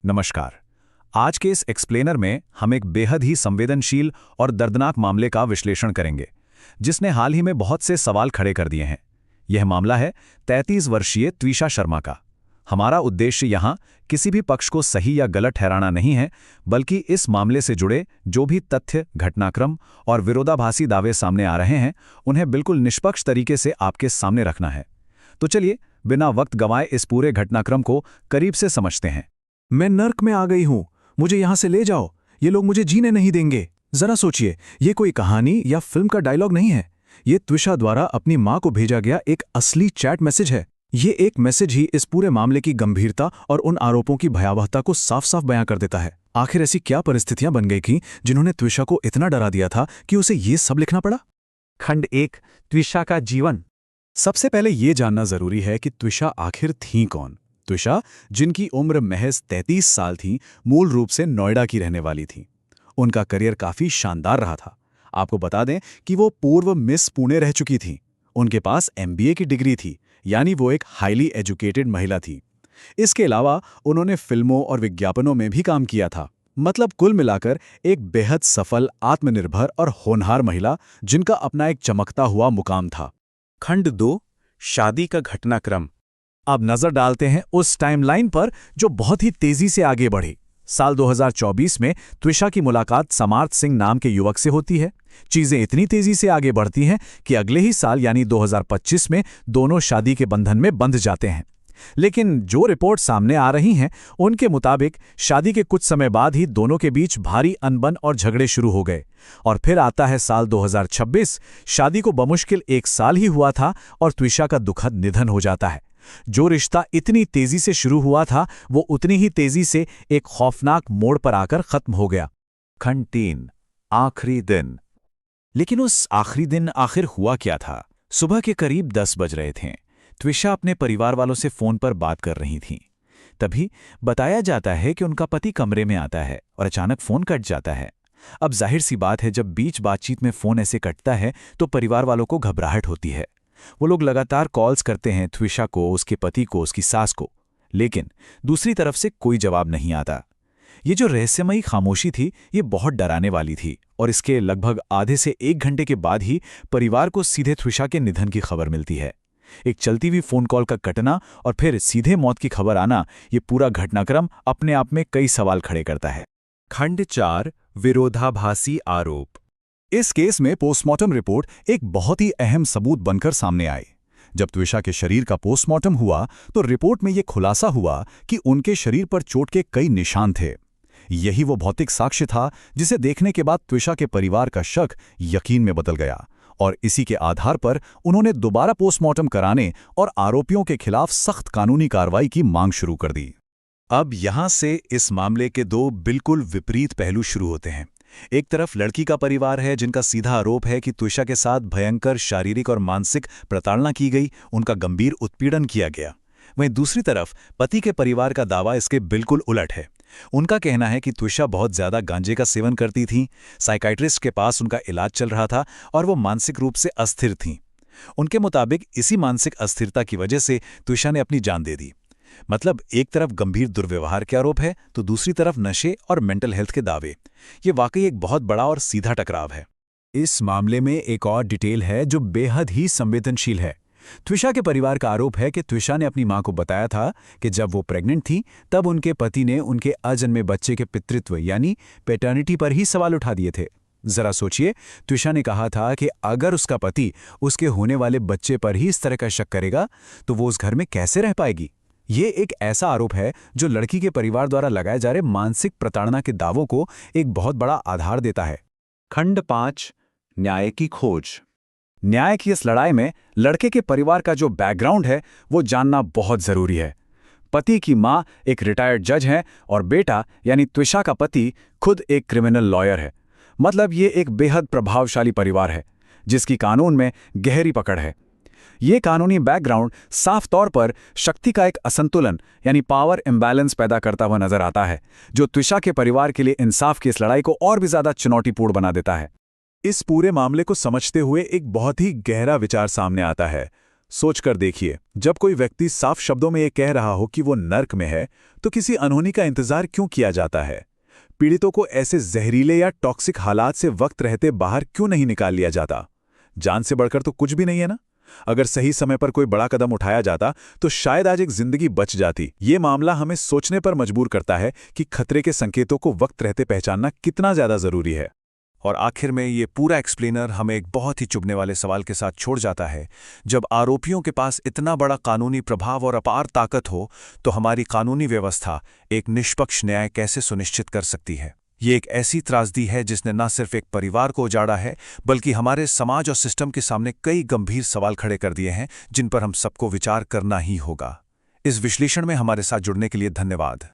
नमस्कार। आज के इस एक्सप्लेनर में हम एक बेहद ही संवेदनशील और दर्दनाक मामले का विश्लेषण करेंगे, जिसने हाल ही में बहुत से सवाल खड़े कर दिए हैं। यह मामला है 33 वर्षीय त्विषा शर्मा का। हमारा उद्देश्य यहाँ किसी भी पक्ष को सही या गलत ठहराना नहीं है, बल्कि इस मामले से जुड़े जो भी तथ्य, घटनाक्रम और विरोधाभासी दावे सामने आ रहे हैं, उन्हें बिल्कुल निष्पक्ष तरीके से आपके सामने रखना है। तो चलिए, बिना वक्त गंवाए इस पूरे घटनाक्रम को करीब से समझते हैं। मैं नर्क में आ गई हूं, मुझे यहां से ले जाओ, ये लोग मुझे जीने नहीं देंगे। जरा सोचिए, ये कोई कहानी या फिल्म का डायलॉग नहीं है। ये त्विषा द्वारा अपनी मां को भेजा गया एक असली चैट मैसेज है। ये एक मैसेज ही इस पूरे मामले की गंभीरता और उन आरोपों की भयावहता को साफ साफ बयां कर देता है। आखिर ऐसी क्या परिस्थितियां बन गई थीं जिन्होंने त्विषा को इतना डरा दिया था कि उसे ये सब लिखना पड़ा? खंड 1, त्विषा का जीवन। सबसे पहले ये जानना जरूरी है कि त्विषा आखिर थीं कौन। त्विषा, जिनकी उम्र महज 33 साल थी, मूल रूप से नोएडा की रहने वाली थी। उनका करियर काफी शानदार रहा था। आपको बता दें कि वो पूर्व मिस पुणे रह चुकी थी। उनके पास MBA की डिग्री थी, यानी वो एक हाईली एजुकेटेड महिला थी। इसके अलावा उन्होंने फिल्मों और विज्ञापनों में भी काम किया था। मतलब कुल मिलाकर एक बेहद सफल, आत्मनिर्भर और होनहार महिला, जिनका अपना एक चमकता हुआ मुकाम था। खंड 2, शादी का घटनाक्रम। अब नजर डालते हैं उस टाइमलाइन पर जो बहुत ही तेजी से आगे बढ़ी। साल 2024 में त्विषा की मुलाकात समार्थ सिंह नाम के युवक से होती है। चीजें इतनी तेजी से आगे बढ़ती हैं कि अगले ही साल यानी 2025 में दोनों शादी के बंधन में बंध जाते हैं। लेकिन जो रिपोर्ट सामने आ रही हैं, उनके मुताबिक शादी के कुछ समय बाद ही दोनों के बीच भारी अनबन और झगड़े शुरू हो गए। और फिर आता है साल 2026। शादी को बमुश्किल 1 साल ही हुआ था और त्विषा का दुखद निधन हो जाता है। जो रिश्ता इतनी तेजी से शुरू हुआ था, वो उतनी ही तेजी से एक खौफनाक मोड़ पर आकर खत्म हो गया। खंड 3, आखिरी दिन। लेकिन उस आखिरी दिन आखिर हुआ क्या था? सुबह के करीब 10 बज रहे थे। त्विषा अपने परिवार वालों से फोन पर बात कर रही थीं। तभी बताया जाता है कि उनका पति कमरे में आता है और अचानक फोन कट जाता है। अब जाहिर सी बात है, जब बीच बातचीत में फोन ऐसे कटता है तो परिवार वालों को घबराहट होती है। वो लोग लगातार कॉल्स करते हैं त्विषा को, उसके पति को, उसकी सास को, लेकिन दूसरी तरफ से कोई जवाब नहीं आता। ये जो रहस्यमयी खामोशी थी, ये बहुत डराने वाली थी। और इसके लगभग आधे से 1 घंटे के बाद ही परिवार को सीधे त्विषा के निधन की खबर मिलती है। एक चलती हुई फोन कॉल का कटना और फिर सीधे मौत की खबर आना, ये पूरा घटनाक्रम अपने आप में कई सवाल खड़े करता है। खंड 4, विरोधाभासी आरोप। इस केस में पोस्टमार्टम रिपोर्ट एक बहुत ही अहम सबूत बनकर सामने आई। जब त्विषा के शरीर का पोस्टमार्टम हुआ तो रिपोर्ट में यह खुलासा हुआ कि उनके शरीर पर चोट के कई निशान थे। यही वो भौतिक साक्ष्य था जिसे देखने के बाद त्विषा के परिवार का शक यकीन में बदल गया, और इसी के आधार पर उन्होंने दोबारा पोस्टमार्टम कराने और आरोपियों के खिलाफ सख्त कानूनी कार्रवाई की मांग शुरू कर दी। अब यहां से इस मामले के 2 बिल्कुल विपरीत पहलू शुरू होते हैं। एक तरफ लड़की का परिवार है, जिनका सीधा आरोप है कि त्विषा के साथ भयंकर शारीरिक और मानसिक प्रताड़ना की गई, उनका गंभीर उत्पीड़न किया गया। वहीं दूसरी तरफ पति के परिवार का दावा इसके बिल्कुल उलट है। उनका कहना है कि त्विषा बहुत ज्यादा गांजे का सेवन करती थीं, साइकाइट्रिस्ट के पास उनका इलाज चल रहा था और वो मानसिक रूप से अस्थिर थीं। उनके मुताबिक इसी मानसिक अस्थिरता की वजह से त्विषा ने अपनी जान दे दी। मतलब एक तरफ गंभीर दुर्व्यवहार के आरोप है, तो दूसरी तरफ नशे और मेंटल हेल्थ के दावे। ये वाकई एक बहुत बड़ा और सीधा टकराव है। इस मामले में एक और डिटेल है जो बेहद ही संवेदनशील है। त्विषा के परिवार का आरोप है कि त्विषा ने अपनी मां को बताया था कि जब वो प्रेग्नेंट थी, तब उनके पति ने उनके अजन्मे बच्चे के पितृत्व यानी पैटर्निटी पर ही सवाल उठा दिए थे। जरा सोचिए, त्विषा ने कहा था कि अगर उसका पति उसके होने वाले बच्चे पर ही इस तरह का शक करेगा तो वो उस घर में कैसे रह पाएगी। ये एक ऐसा आरोप है जो लड़की के परिवार द्वारा लगाए जा रहे मानसिक प्रताड़ना के दावों को एक बहुत बड़ा आधार देता है। खंड 5, न्याय की खोज। न्याय की इस लड़ाई में लड़के के परिवार का जो बैकग्राउंड है, वो जानना बहुत जरूरी है। पति की मां एक रिटायर्ड जज हैं और बेटा यानी त्विषा का पति खुद एक क्रिमिनल लॉयर है। मतलब ये एक बेहद प्रभावशाली परिवार है जिसकी कानून में गहरी पकड़ है। ये कानूनी बैकग्राउंड साफ तौर पर शक्ति का एक असंतुलन यानी पावर इम्बैलेंस पैदा करता हुआ नजर आता है, जो त्विषा के परिवार के लिए इंसाफ की इस लड़ाई को और भी ज्यादा चुनौतीपूर्ण बना देता है। इस पूरे मामले को समझते हुए एक बहुत ही गहरा विचार सामने आता है। सोचकर देखिए, जब कोई व्यक्ति साफ शब्दों में ये कह रहा हो कि वो नर्क में है, तो किसी अनहोनी का इंतजार क्यों किया जाता है? पीड़ितों को ऐसे जहरीले या टॉक्सिक हालात से वक्त रहते बाहर क्यों नहीं निकाल लिया जाता? जान से बढ़कर तो कुछ भी नहीं है ना? अगर सही समय पर कोई बड़ा कदम उठाया जाता तो शायद आज एक जिंदगी बच जाती। ये मामला हमें सोचने पर मजबूर करता है कि खतरे के संकेतों को वक्त रहते पहचानना कितना ज्यादा जरूरी है। और आखिर में ये पूरा एक्सप्लेनर हमें एक बहुत ही चुभने वाले सवाल के साथ छोड़ जाता है। जब आरोपियों के पास इतना बड़ा कानूनी प्रभाव और अपार ताकत हो, तो हमारी कानूनी व्यवस्था एक निष्पक्ष न्याय कैसे सुनिश्चित कर सकती है? ये एक ऐसी त्रासदी है जिसने न सिर्फ एक परिवार को उजाड़ा है, बल्कि हमारे समाज और सिस्टम के सामने कई गंभीर सवाल खड़े कर दिए हैं, जिन पर हम सबको विचार करना ही होगा। इस विश्लेषण में हमारे साथ जुड़ने के लिए धन्यवाद।